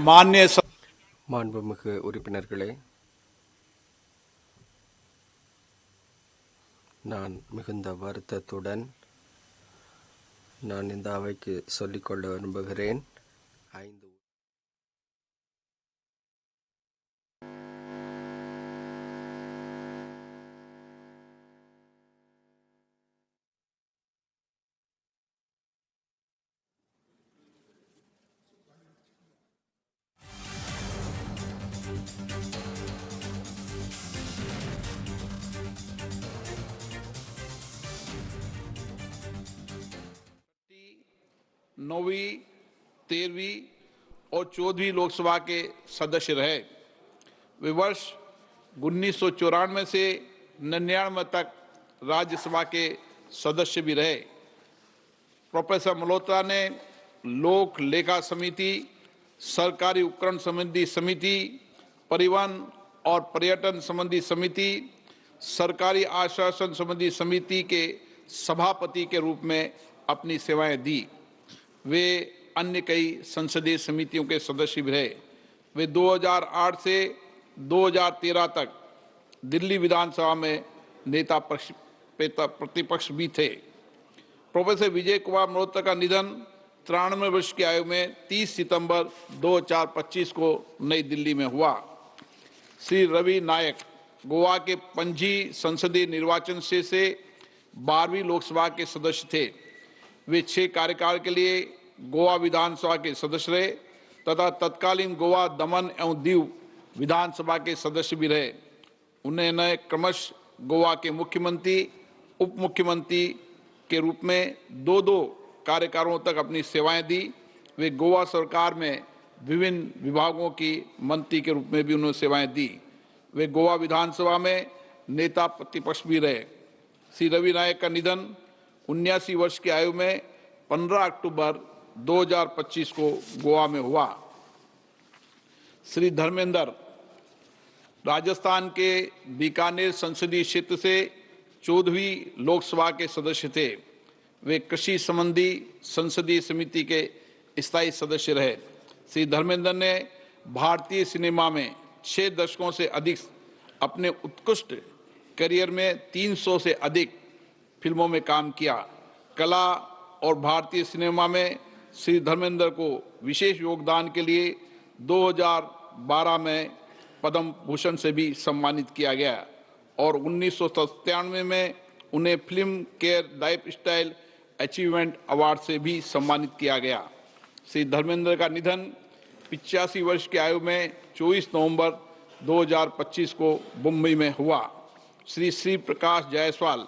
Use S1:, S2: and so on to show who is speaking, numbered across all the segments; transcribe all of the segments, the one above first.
S1: माननीय
S2: மாண்புமிகு உறுப்பினர்களே, நான் மிகுந்த வருத்தத்துடன் நான் இந்த அவைக்கு சொல்லிக்கொள்ள விரும்புகிறேன். 5
S1: 9वीं, 13वीं और 14वीं लोकसभा के सदस्य रहे। वे वर्ष 1994 से 99 तक राज्यसभा के सदस्य भी रहे। प्रोफेसर मल्होत्रा ने लोक लेखा समिति, सरकारी उपकरण संबंधी समिति, परिवहन और पर्यटन संबंधी समिति, सरकारी आश्वासन संबंधी समिति के सभापति के रूप में अपनी सेवाएं दी। वे अन्य कई संसदीय समितियों के सदस्य भी रहे। वे 2008 से 2013 तक दिल्ली विधानसभा में नेता प्रतिपक्ष भी थे। प्रोफेसर विजय कुमार मल्होत्रा का निधन 93 वर्ष की आयु में 30 सितंबर 2025 को नई दिल्ली में हुआ। श्री रवि नायक गोवा के पणजी संसदीय निर्वाचन क्षेत्र से 12वीं लोकसभा के सदस्य थे। वे 6 कार्यकाल के लिए गोवा विधानसभा के सदस्य रहे तथा तत्कालीन गोवा, दमन एवं दीव विधानसभा के सदस्य भी रहे। उन्होंने क्रमशः गोवा के मुख्यमंत्री, उप मुख्यमंत्री के रूप में 2 कार्यकालों तक अपनी सेवाएं दी। वे गोवा सरकार में विभिन्न विभागों की मंत्री के रूप में भी उन्होंने सेवाएं दी। वे गोवा विधानसभा में नेता प्रतिपक्ष भी रहे। श्री रवि नायक का निधन 79 वर्ष की आयु में 15 अक्टूबर 2025 को गोवा में हुआ। श्री धर्मेंद्र राजस्थान के बीकानेर संसदीय क्षेत्र से 14वीं लोकसभा के सदस्य थे। वे कृषि संबंधी संसदीय समिति के स्थायी सदस्य रहे। श्री धर्मेंद्र ने भारतीय सिनेमा में 6 दशकों से अधिक अपने उत्कृष्ट करियर में 300 से अधिक फिल्मों में काम किया। कला और भारतीय सिनेमा में श्री धर्मेंद्र को विशेष योगदान के लिए 2012 में पद्म भूषण से भी सम्मानित किया गया और 1997 में उन्हें film care life style achievement award से भी सम्मानित किया गया। श्री धर्मेंद्र का निधन 85 वर्ष की आयु में 24 नवंबर 2025 को मुंबई में हुआ। श्री प्रकाश जायसवाल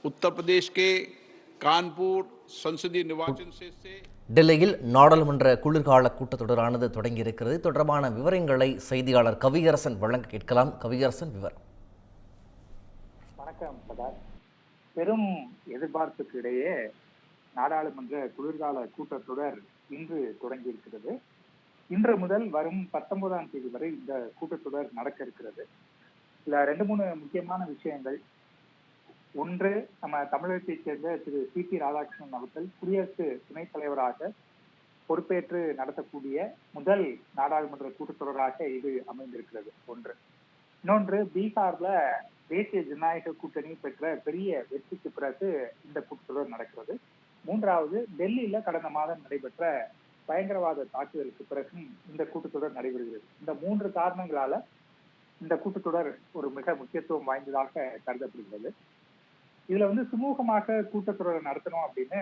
S1: उत्तर प्रदेश के कानपुर संसदीय निर्वाचन क्षेत्र से
S3: டெல்லியில் நாடாளுமன்ற குளிர்கால கூட்டத்தொடரானது தொடங்கியிருக்கிறது. தொடர்பான விவரங்களை செய்தியாளர் கவியரசன் வழங்க கேட்கலாம். கவியரசன், விவரம்.
S4: வணக்கம் சதார். பெரும் எதிர்பார்ப்புக்கு இடையே நாடாளுமன்ற குளிர்கால கூட்டத்தொடர் இன்று தொடங்கியிருக்கிறது. இன்று முதல் வரும் 19ஆம் தேதி வரை இந்த கூட்டத்தொடர் நடக்க இருக்கிறது. இதுல 2-3 முக்கியமான விஷயங்கள். ஒன்று, நம்ம தமிழகத்தைச் சேர்ந்த திரு சி.பி. ராதாகிருஷ்ணன் அவர்கள் குடியரசு துணைத் தலைவராக பொறுப்பேற்று நடத்தக்கூடிய முதல் நாடாளுமன்ற கூட்டத்தொடராக இது அமைந்திருக்கிறது. ஒன்று. இன்னொன்று, பீகார்ல தேசிய ஜனநாயக கூட்டணி பெற்ற பெரிய வெற்றிக்கு பிறகு இந்த கூட்டத்தொடர் நடக்கிறது. மூன்றாவது, டெல்லியில கடந்த மாதம் நடைபெற்ற பயங்கரவாத தாக்குதலுக்கு பிறகும் இந்த கூட்டத்தொடர் நடைபெறுகிறது. இந்த 3 காரணங்களால இந்த கூட்டத்தொடர் ஒரு மிக முக்கியத்துவம் வாய்ந்ததாக கருதப்படுகிறது. இதுல சுமூகமாக கூட்டத்தொடரை நடத்தணும் அப்படின்னு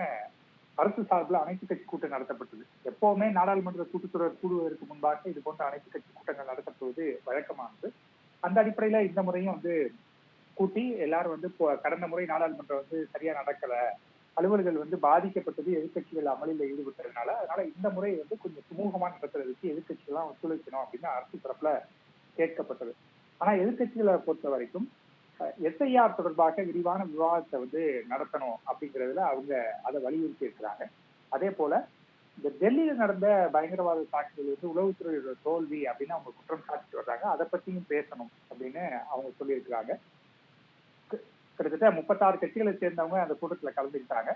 S4: அரசு சார்பில் அனைத்து கட்சி கூட்டம் நடத்தப்பட்டது. எப்பவுமே நாடாளுமன்ற கூட்டத்தொடர் கூடுவதற்கு முன்பாக இது போன்ற அனைத்து கட்சி கூட்டங்கள் நடத்தப்படுவது வழக்கமானது. அந்த அடிப்படையில இந்த முறையும் கூட்டி எல்லாரும் கடந்த முறை நாடாளுமன்றம் சரியா நடக்கல, அலுவல்கள் பாதிக்கப்பட்டது, எதிர்கட்சிகள் அமளியில ஈடுபட்டதுனால, அதனால இந்த முறை கொஞ்சம் சுமூகமா நடத்துறதுக்கு எதிர்கட்சிகள் எல்லாம் ஒத்துழைக்கணும் அப்படின்னு அரசு தரப்புல கேட்கப்பட்டது. ஆனா எதிர்கட்சிகளை பொறுத்த வரைக்கும் எஸ்ஐஆர் தொடர்பாக விரிவான விவாதத்தை நடத்தணும் அப்படிங்கிறதுல அவங்க அதை வலியுறுத்தி இருக்கிறாங்க. அதே போல இந்த டெல்லியில நடந்த பயங்கரவாத தாக்குதல் உளவுத்துறையோட தோல்வி அப்படின்னு அவங்க குற்றம் சாட்டிட்டு வர்றாங்க. அதை பத்தியும் பேசணும் அப்படின்னு அவங்க சொல்லியிருக்கிறாங்க. கிட்டத்தட்ட 36 கட்சிகளை சேர்ந்தவங்க அந்த கூட்டத்துல கலந்துக்கிட்டாங்க.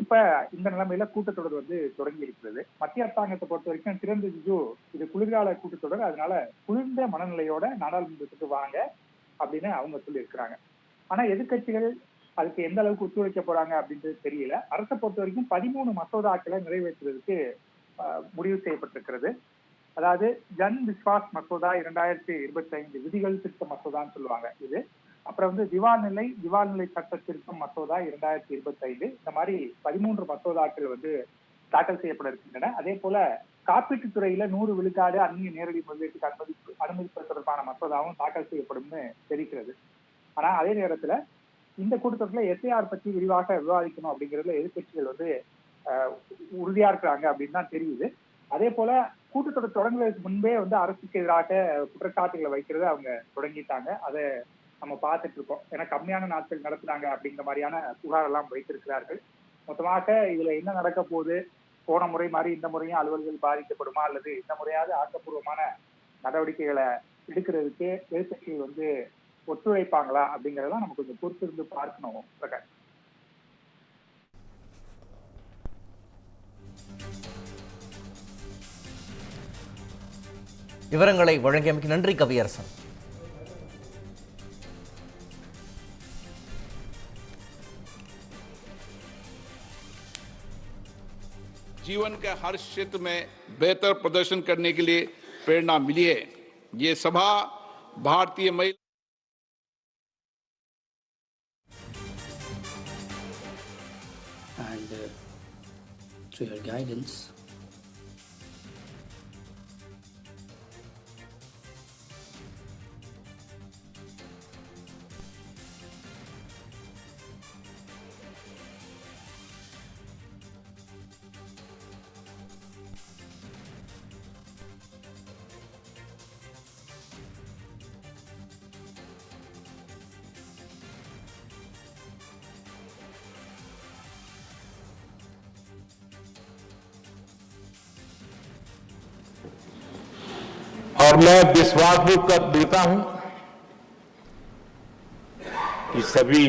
S4: இப்ப இந்த நிலைமையில கூட்டத்தொடர் வந்து தொடங்கி இருக்கிறது. மத்திய அரசாங்கத்தை பொறுத்த வரைக்கும் கிரண் ரிஜிஜு இது குளிர்கால கூட்டத்தொடர், அதனால குளிர்ந்த மனநிலையோட நாடாளுமன்றத்துக்கு வாங்க அப்படின்னு அவங்க சொல்லி இருக்கிறாங்க. ஆனா எதிர்கட்சிகள் அதுக்கு எந்த அளவுக்கு ஒத்துழைக்க போறாங்க அப்படின்றது தெரியல. அரசை பொறுத்த வரைக்கும் 13 மசோதாக்களை நிறைவேற்றுவதற்கு முடிவு செய்யப்பட்டிருக்கிறது. அதாவது ஜன் விஸ்வாஸ் மசோதா 2025 விதிகள் திருத்த மசோதான்னு சொல்லுவாங்க இது. அப்புறம் வந்து திவால்நிலை சட்ட திருத்தம் மசோதா 2025, இந்த மாதிரி 13 மசோதாக்கள் வந்து தாக்கல் செய்யப்பட இருக்கின்றன. அதே போல காப்பீட்டுத் துறையில 100 விழுக்காடு அந்நிய நேரடி முதலீட்டுக்கு அனுமதிப்பது தொடர்பான மசோதாவும் தாக்கல் செய்யப்படும்னு தெரிகிறது. ஆனா அதே நேரத்துல இந்த கூட்டத்தொடர்ல எஸ்ஐஆர் பற்றி விரிவாக விவாதிக்கணும் அப்படிங்கிறதுல எதிர்கட்சிகள் வந்து உறுதியா இருக்கிறாங்க அப்படின்னு தான் தெரியுது. அதே போல கூட்டத்தொடர் தொடங்குவதற்கு முன்பே வந்து அரசுக்கு எதிராக குற்றச்சாட்டுகளை வைக்கிறத அவங்க தொடங்கிட்டாங்க. அதை நம்ம பார்த்துட்டு இருக்கோம். ஏன்னா கம்மியான நாட்கள் நடத்துனாங்க அப்படிங்கிற மாதிரியான புகார் எல்லாம் வைத்திருக்கிறார்கள். மொத்தமாக இதுல என்ன நடக்க போகுது, போன முறை மாதிரி இந்த முறையும் அலுவல்கள் பாதிக்கப்படுமா அல்லது இந்த முறையாவது ஆக்கப்பூர்வமான நடவடிக்கைகளை எடுக்கிறதுக்கு எதிர்கட்சிகள் வந்து ஒத்துழைப்பாங்களா அப்படிங்கறதெல்லாம் நம்ம கொஞ்சம் பொறுத்திருந்து பார்க்கணும். பிரகாஷ்,
S3: விவரங்களை வழங்கியமைக்கு நன்றி கவியரசன்.
S1: जीवन के हर क्षेत्र में बेहतर प्रदर्शन करने के लिए प्रेरणा मिली है। ये सभा भारतीय महिला
S5: and through your guidance
S6: और मैं विश्वास भी कर देता हूं कि सभी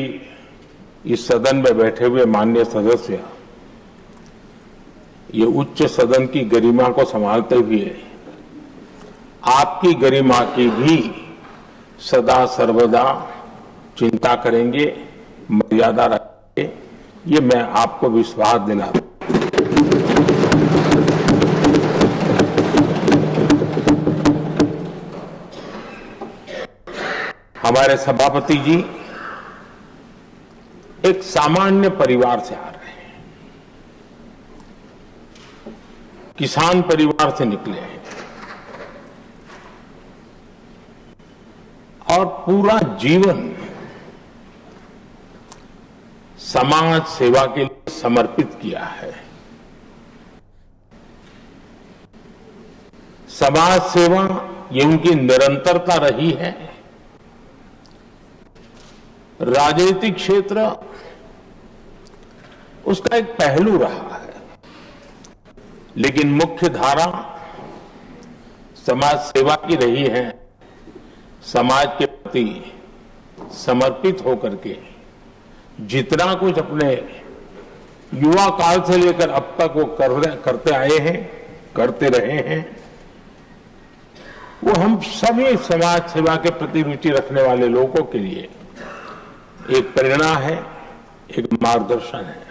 S6: इस सदन में बैठे हुए माननीय सदस्य ये उच्च सदन की गरिमा को संभालते हुए आपकी गरिमा की भी सदा सर्वदा चिंता करेंगे, मर्यादा रखेंगे, ये मैं आपको विश्वास दिलाता हूं। हमारे सभापति जी एक सामान्य परिवार से आ रहे हैं, किसान परिवार से निकले हैं और पूरा जीवन समाज सेवा के लिए समर्पित किया है। समाज सेवा ये उनकी निरंतरता रही है। राजनीतिक क्षेत्र उसका एक पहलू रहा है, लेकिन मुख्य धारा समाज सेवा की रही है। समाज के प्रति समर्पित होकर के जितना कुछ अपने युवा काल से लेकर अब तक वो करते आए हैं, करते रहे हैं, वो हम सभी समाज सेवा के प्रति रुचि रखने वाले लोगों के लिए एक प्रेरणा है, एक मार्गदर्शन है।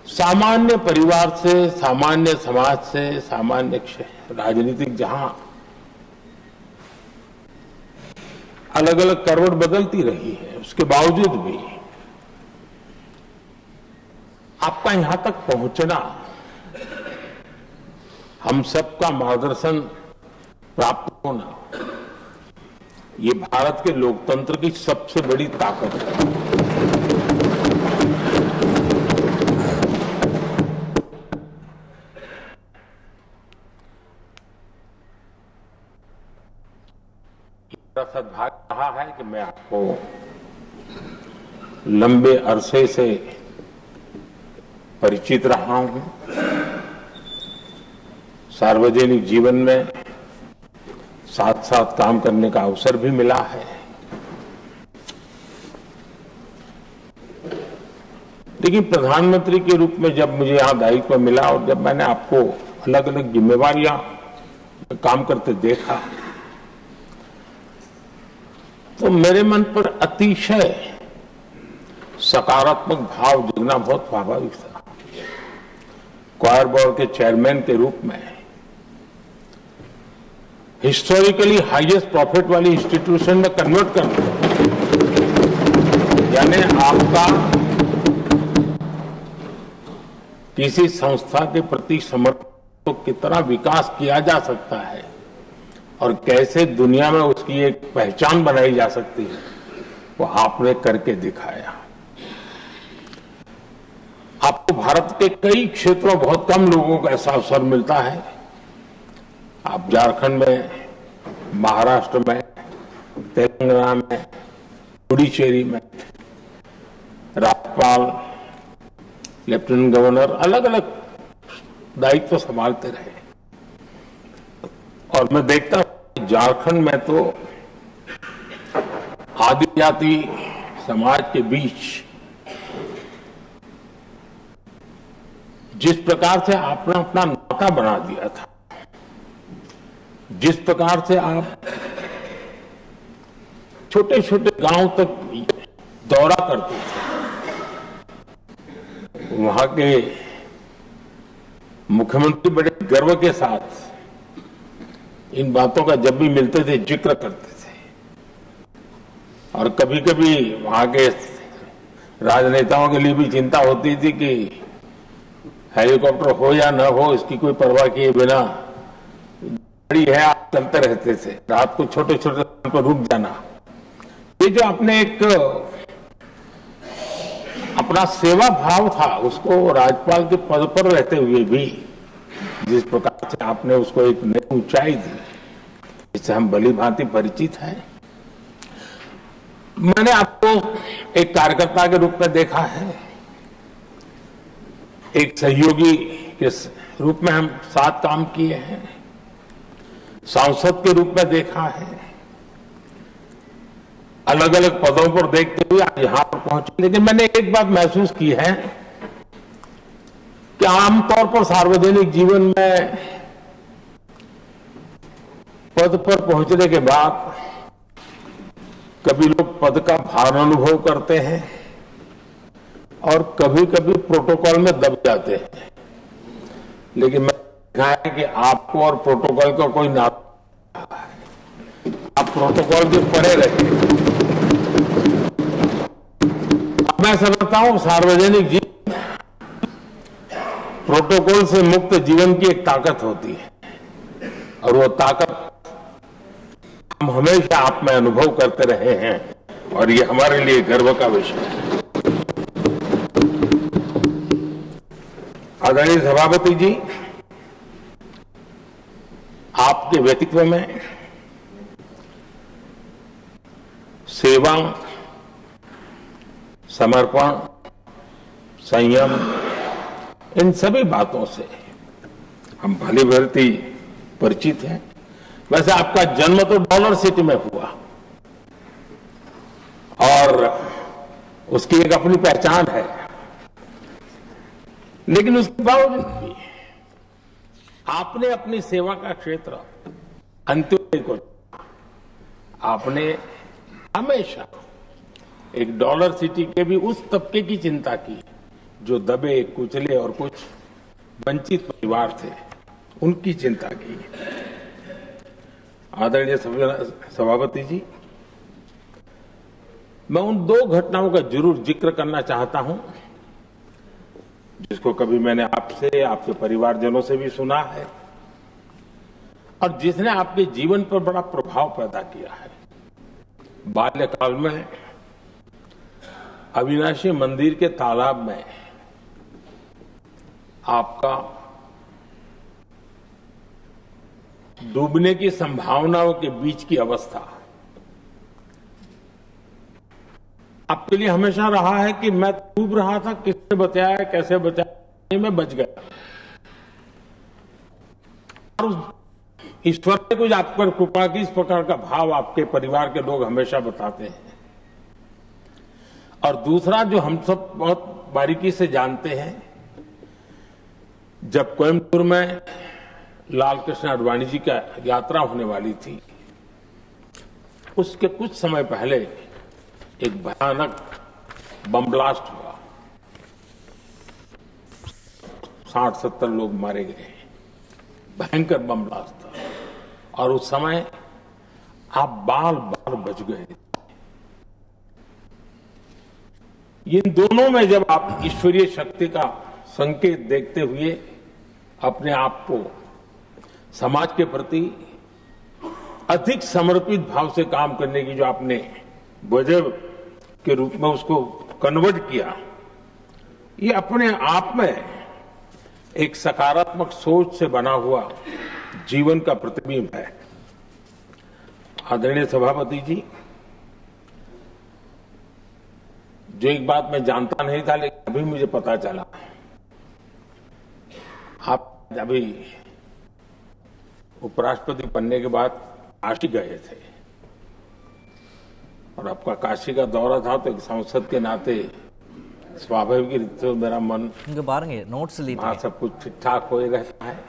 S6: सामान्य परिवार से, सामान्य समाज से, सामान्य राजनीतिक जहां अलग अलग करवट बदलती रही है, उसके बावजूद भी आपका यहां तक पहुंचना, हम सबका मार्गदर्शन प्राप्त होना, ये भारत के लोकतंत्र की सबसे बड़ी ताकत है। सद्भाग्य रहा है कि मैं आपको लंबे अरसे से परिचित रहा हूं, सार्वजनिक जीवन में साथ साथ काम करने का अवसर भी मिला है। लेकिन प्रधानमंत्री के रूप में जब मुझे यहाँ दायित्व मिला और जब मैंने आपको अलग अलग जिम्मेवारियां काम करते देखा, तो मेरे मन पर अतिशय सकारात्मक भाव जगना बहुत स्वाभाविक था। क्वायर बोर्ड के चेयरमैन के रूप में हिस्टोरिकली हाईएस्ट प्रॉफिट वाली इंस्टीट्यूशन में कन्वर्ट करना, यानी आपका किसी संस्था के प्रति समर्पण को कितना विकास किया जा सकता है और कैसे दुनिया में उसकी एक पहचान बनाई जा सकती है, वो आपने करके दिखाया। आपको भारत के कई क्षेत्रों बहुत कम लोगों को ऐसा अवसर मिलता है। आप झारखंड में, महाराष्ट्र में, तेलंगाना में, पुडुचेरी में राज्यपाल, लेफ्टिनेंट गवर्नर अलग अलग दायित्व संभालते रहे। और मैं देखता हूं झारखंड में तो आदिवासी समाज के बीच जिस प्रकार से आपने अपना नाता बना दिया था, जिस प्रकार से आप छोटे छोटे गांव तक दौरा करते थे, वहां के मुख्यमंत्री बड़े गर्व के साथ इन बातों का जब भी मिलते थे जिक्र करते थे। और कभी कभी वहां के राजनेताओं के लिए भी चिंता होती थी कि हेलीकॉप्टर हो या न हो, इसकी कोई परवाह किए बिना गाड़ी है, आप चलते रहते थे। रात को छोटे छोटे स्थान पर रुक जाना, ये जो आपने एक अपना सेवा भाव था, उसको राज्यपाल के पद पर रहते हुए भी जिस प्रकार से आपने उसको एक नई ऊंचाई दी, इससे हम भली भांति परिचित हैं। मैंने आपको एक कार्यकर्ता के रूप में देखा है, एक सहयोगी के रूप में हम साथ काम किए हैं, सांसद के रूप में देखा है, अलग अलग पदों पर देखते हुए आज यहां पर पहुंचे। लेकिन मैंने एक बात महसूस की है कि आमतौर पर सार्वजनिक जीवन में पद पर पहुंचने के बाद कभी लोग पद का भार अनुभव करते हैं और कभी कभी प्रोटोकॉल में दब जाते हैं। लेकिन मैं देखा है कि आपको और प्रोटोकॉल का कोई नाता है, आप प्रोटोकॉल के परे रहे। मैं समझता हूं सार्वजनिक जीवन प्रोटोकॉल से मुक्त जीवन की एक ताकत होती है और वो ताकत हम हमेशा आप में अनुभव करते रहे हैं और ये हमारे लिए गर्व का विषय है। आदरणीय सभापति जी, आपके व्यक्तित्व में सेवा, समर्पण, संयम, इन सभी बातों से हम भली भांति परिचित हैं। वैसे आपका जन्म तो डॉलर सिटी में हुआ और उसकी एक अपनी पहचान है, लेकिन उसके बावजूद भी आपने अपनी सेवा का क्षेत्र अंत्योदय को, आपने हमेशा एक डॉलर सिटी के भी उस तबके की चिंता की जो दबे कुचले और कुछ वंचित परिवार थे, उनकी चिंता की। आदरणीय सभापति जी, मैं उन दो घटनाओं का जरूर जिक्र करना चाहता हूं जिसको कभी मैंने आपसे, आपके परिवारजनों से भी सुना है और जिसने आपके जीवन पर बड़ा प्रभाव पैदा किया है। बाल्यकाल में अविनाशी मंदिर के तालाब में आपका डूबने की संभावनाओं के बीच की अवस्था आपके लिए हमेशा रहा है कि मैं डूब रहा था, किसने बचाया, कैसे बचाया, मैं बच गया। और ईश्वर ने कुछ आप पर कृपा की, इस प्रकार का भाव आपके परिवार के लोग हमेशा बताते हैं। और दूसरा जो हम सब बहुत बारीकी से जानते हैं, जब कोयम्बटूर में लाल कृष्ण आडवाणी जी का यात्रा होने वाली थी, उसके कुछ समय पहले एक भयानक बम ब्लास्ट हुआ, 60-70 लोग मारे गए, भयंकर बम ब्लास्ट था। और उस समय आप बाल बाल बच गए। इन दोनों में जब आप ईश्वरीय शक्ति का संकेत देखते हुए अपने आप को समाज के प्रति अधिक समर्पित भाव से काम करने की जो आपने वजह के रूप में उसको कन्वर्ट किया, ये अपने आप में एक सकारात्मक सोच से बना हुआ जीवन का प्रतिबिंब है। आदरणीय सभापति जी, जो एक बात मैं जानता नहीं था लेकिन अभी मुझे पता चला, आप अभी उपराष्ट्रपति बनने के बाद काशी गए थे और आपका काशी का दौरा था, तो एक सांसद के नाते स्वाभाविक रूप से मेरा मन
S3: नोट्स
S6: वहां सब कुछ ठीक ठाक हो रहता है।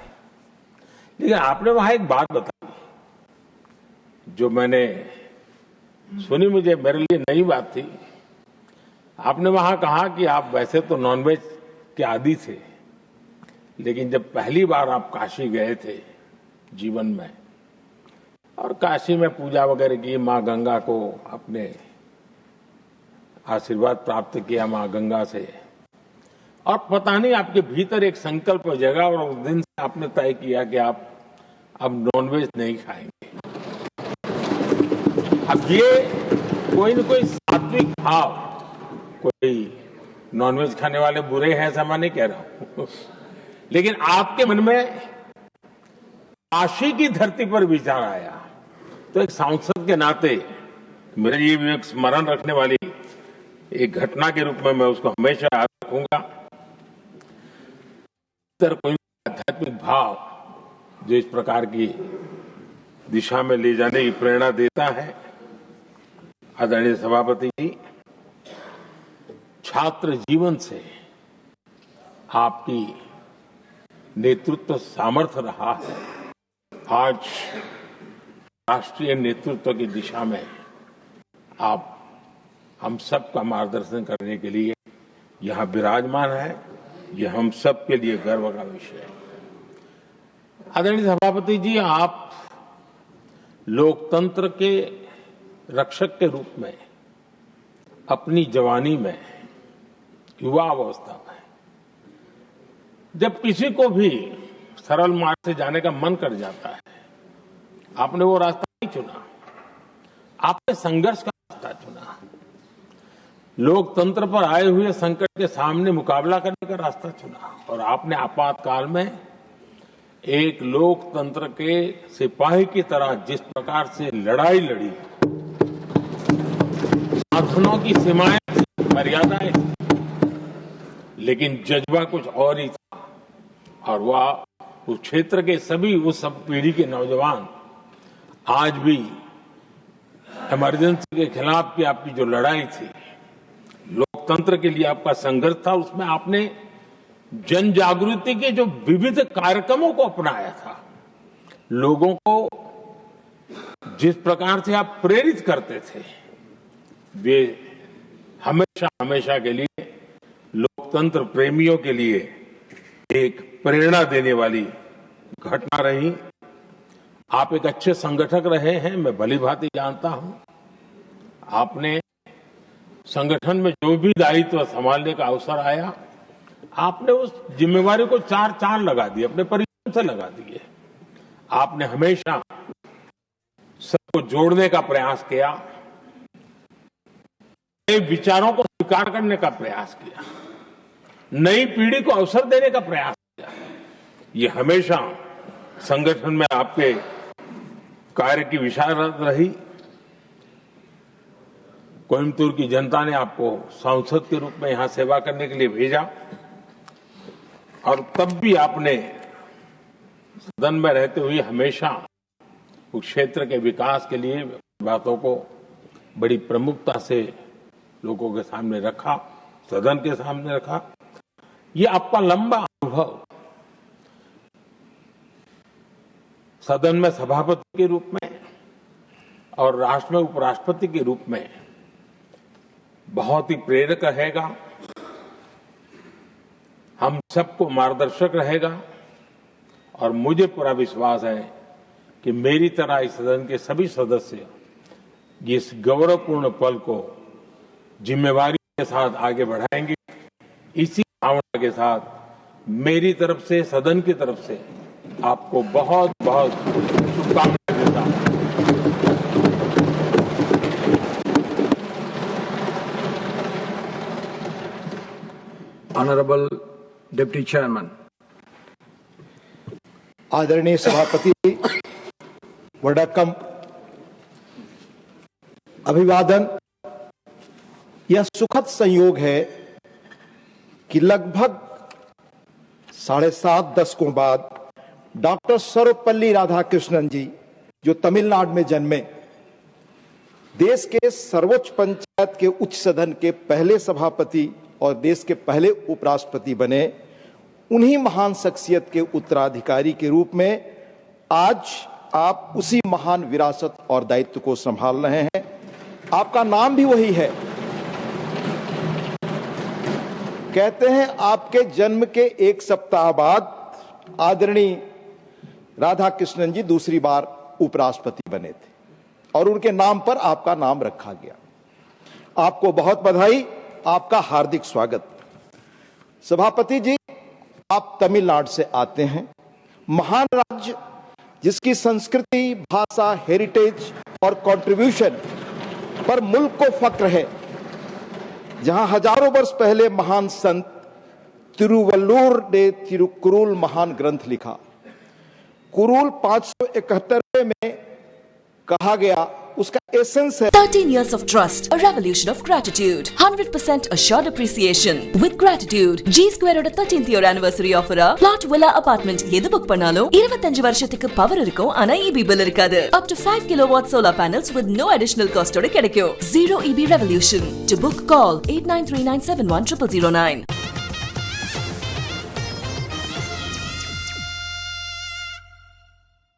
S6: लेकिन आपने वहां एक बात बताई जो मैंने सुनी, मुझे मेरे लिए नई बात थी। आपने वहां कहा कि आप वैसे तो नॉनवेज के आदी थे, लेकिन जब पहली बार आप काशी गए थे जीवन में और काशी में पूजा वगैरह की, मां गंगा को अपने आशीर्वाद प्राप्त किया मां गंगा से, और पता नहीं आपके भीतर एक संकल्प जगा और उस दिन से आपने तय किया कि आप अब नॉनवेज नहीं खाएंगे। अब ये कोई न कोई सात्विक भाव, कोई नॉनवेज खाने वाले बुरे हैं ऐसा मैं नहीं कह रहा हूं, लेकिन आपके मन में काशी की धरती पर विचार आया, तो एक सांसद के नाते मेरे लिए भी एक स्मरण रखने वाली एक घटना के रूप में मैं उसको हमेशा याद रखूंगा। कोई आध्यात्मिक भाव जो इस प्रकार की दिशा में ले जाने की प्रेरणा देता है। आदरणीय सभापति जी, छात्र जीवन से आपकी नेतृत्व सामर्थ्य रहा है। आज राष्ट्रीय नेतृत्व की दिशा में आप हम सब का मार्गदर्शन करने के लिए यहां विराजमान है, यह हम सब के लिए गर्व का विषय है। आदरणीय सभापति जी, आप लोकतंत्र के रक्षक के रूप में अपनी जवानी में, युवा अवस्था में, जब किसी को भी सरल मार्ग से जाने का मन कर जाता है, आपने वो रास्ता नहीं चुना, आपने संघर्ष का रास्ता चुना, लोकतंत्र पर आए हुए संकट के सामने मुकाबला करने का रास्ता चुना, और आपने आपातकाल में एक लोकतंत्र के सिपाही की तरह जिस प्रकार से लड़ाई लड़ी, साधनों की सीमाएं, मर्यादाएं, लेकिन जज्बा कुछ और ही था। और वह उस क्षेत्र के सभी, उस सब पीढ़ी के नौजवान आज भी इमरजेंसी के खिलाफ की आपकी जो लड़ाई थी, लोकतंत्र के लिए आपका संघर्ष था, उसमें आपने जन जागृति के जो विविध कार्यक्रमों को अपनाया था, लोगों को जिस प्रकार से आप प्रेरित करते थे, वे हमेशा हमेशा के लिए लोकतंत्र प्रेमियों के लिए एक प्रेरणा देने वाली घटना रही। आप एक अच्छे संगठक रहे हैं, मैं भली भांति जानता हूं। आपने संगठन में जो भी दायित्व संभालने का अवसर आया, आपने उस जिम्मेवारी को चार चांद लगा दिए, अपने परिश्रम से लगा दिए। आपने हमेशा सबको जोड़ने का प्रयास किया, नए विचारों को स्वीकार करने का प्रयास किया, नई पीढ़ी को अवसर देने का प्रयास किया। ये हमेशा संगठन में आपके कार्य की विशारत रही। कोयम्बटूर की जनता ने आपको सांसद के रूप में यहां सेवा करने के लिए भेजा, और तब भी आपने सदन में रहते हुए हमेशा उस क्षेत्र के विकास के लिए बातों को बड़ी प्रमुखता से लोगों के सामने रखा, सदन के सामने रखा। ये आपका लंबा अनुभव सदन में सभापति के रूप में और राष्ट्र में उपराष्ट्रपति के रूप में बहुत ही प्रेरक रहेगा, हम सबको मार्गदर्शक रहेगा। और मुझे पूरा विश्वास है कि मेरी तरह इस सदन के सभी सदस्य इस गौरवपूर्ण पल को जिम्मेवारी के साथ आगे बढ़ाएंगे। इसी भावना के साथ मेरी तरफ से, सदन की तरफ से आपको बहुत बहुत शुभकामनाएं देता हूं।
S7: Honorable Deputy Chairman.
S8: आदरणीय सभापति, वडक्कम, अभिवादन। यह सुखद संयोग है कि लगभग 7.5 दशकों बाद डॉक्टर सर्वपल्ली राधाकृष्णन जी, जो तमिलनाडु में जन्मे, देश के सर्वोच्च पंचायत के उच्च सदन के पहले सभापति और देश के पहले उपराष्ट्रपति बने, उन्हीं महान शख्सियत के उत्तराधिकारी के रूप में आज आप उसी महान विरासत और दायित्व को संभाल रहे हैं। आपका नाम भी वही है। कहते हैं आपके जन्म के 1 सप्ताह बाद आदरणीय राधाकृष्णन जी दूसरी बार उपराष्ट्रपति बने थे और उनके नाम पर आपका नाम रखा गया। आपको बहुत बधाई, आपका हार्दिक स्वागत। सभापति जी, आप तमिलनाडु से आते हैं, महान राज्य जिसकी संस्कृति, भाषा, हेरिटेज और कंट्रीब्यूशन पर मुल्क को फक्र है, जहां हजारों वर्ष पहले महान संत तिरुवल्लुवर ने तिरुकुरुल महान ग्रंथ लिखा। कुरुल 571 में कहा गया, उसका एसेंस है
S9: 13 years of trust, a revolution of gratitude, 100% assured appreciation with gratitude. G Square oda 13th year anniversary offer plot villa apartment எது புக் பண்ணாலும் 25 வருஷத்துக்கு பவர் இருக்கும், ஆனா EB bill இருக்காது. Up to 5 kilowatt solar panels with no additional cost ஓட கிடைக்கும். Zero EB revolution. To book, call 8939710009.